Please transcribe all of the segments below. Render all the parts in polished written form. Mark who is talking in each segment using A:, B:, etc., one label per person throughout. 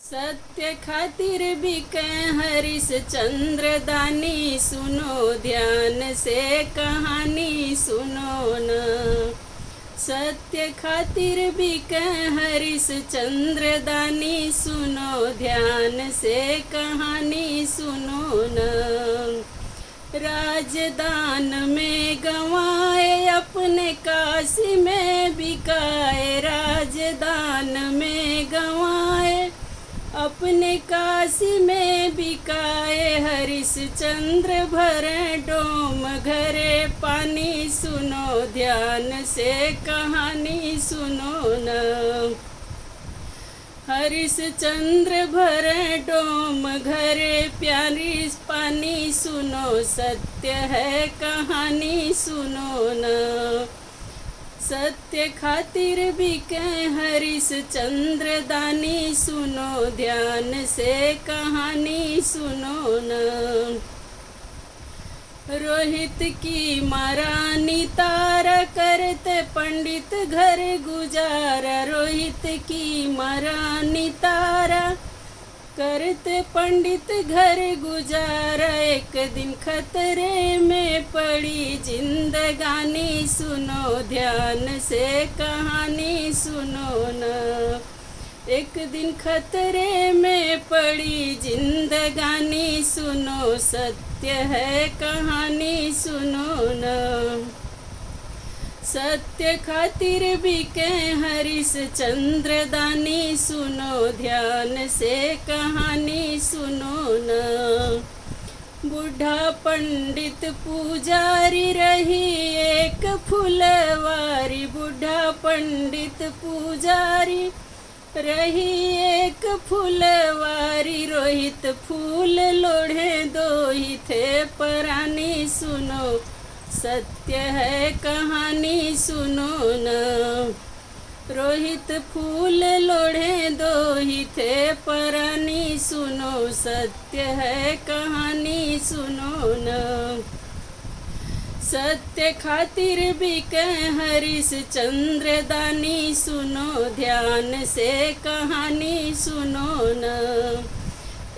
A: सत्य खातिर बिकै हरिश चंद्र दानी, सुनो ध्यान से कहानी सुनो न। सत्य खातिर बिकै हरिश चंद्र दानी, सुनो ध्यान से कहानी सुनो न। राजदान में गंवाए अपने काशी में बिकाए, राजदान में गंवाए अपने काशी में बिकाए। हरिश चंद्र भरे डोम घरे पानी, सुनो ध्यान से कहानी सुनो न। हरिश चंद्र भरे डोम घरे प्यारी पानी, सुनो सत्य है कहानी सुनो न। सत्य खातिर बिकै हरिश चंद्र दानी, सुनो ध्यान से कहानी सुनो न। रोहित की महारानी तारा करते पंडित घर गुजारा, रोहित की महारानी तारा करते पंडित घर गुजारा। एक दिन खतरे में पड़ी जिंदगानी, सुनो ध्यान से कहानी सुनो न। एक दिन खतरे में पड़ी जिंदगानी, सुनो सत्य है कहानी सुनो न। सत्य खातिर बिकै हरिश चंद्र दानी, सुनो ध्यान से कहानी सुनो न। बूढ़ा पंडित पुजारी रही एक फुलवारी, बूढ़ा पंडित पुजारी रही एक फुलवारी। रोहित फूल लोढ़े दो ही थे परानी, सुनो सत्य है कहानी सुनो न। रोहित फूल लोढ़े दो ही थे परानी, सुनो सत्य है कहानी सुनो न। सत्य खातिर बिकै हरिश चंद्र दानी, सुनो ध्यान से कहानी सुनो न।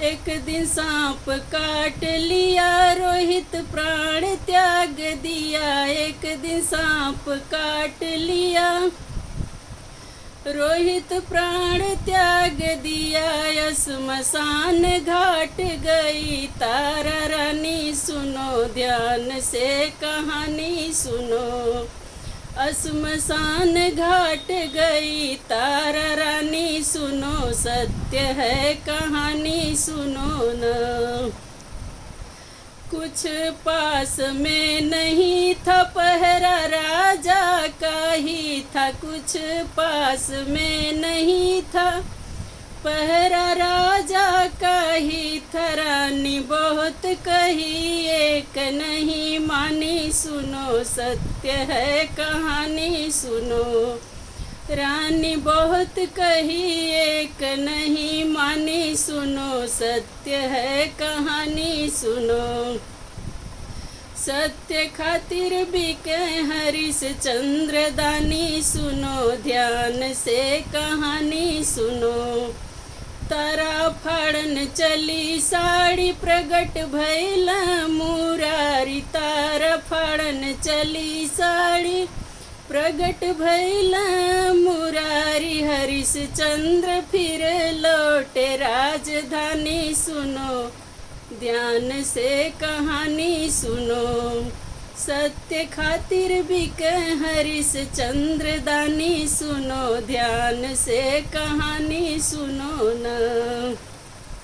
A: एक दिन सांप काट लिया रोहित प्राण त्याग दिया, एक दिन सांप काट लिया रोहित प्राण त्याग दिया। श्मशान घाट गई तारा रानी, सुनो ध्यान से कहानी सुनो। श्मशान घाट गई तारा रानी, सुनो सत्य है कहानी सुनो न। कुछ पास में नहीं था पहरा राजा का ही था, कुछ पास में नहीं था पहरा राजा का ही था। रानी बहुत कही एक नहीं मानी, सुनो सत्य है कहानी सुनो। रानी बहुत कही एक नहीं मानी, सुनो सत्य है कहानी सुनो। सत्य खातिर बिकै हरिश चंद्र दानी, सुनो ध्यान से कहानी सुनो। तारा फाड़न चली साड़ी प्रगट भइल मुरारी, तारा फाड़न चली साड़ी प्रगट भइल मुरारी। हरिश चंद्र फिर लौटे राजधानी, सुनो ध्यान से कहानी सुनो। सत्य खातिर बिकै हरिश चंद्र दानी, सुनो ध्यान से कहानी सुनो न।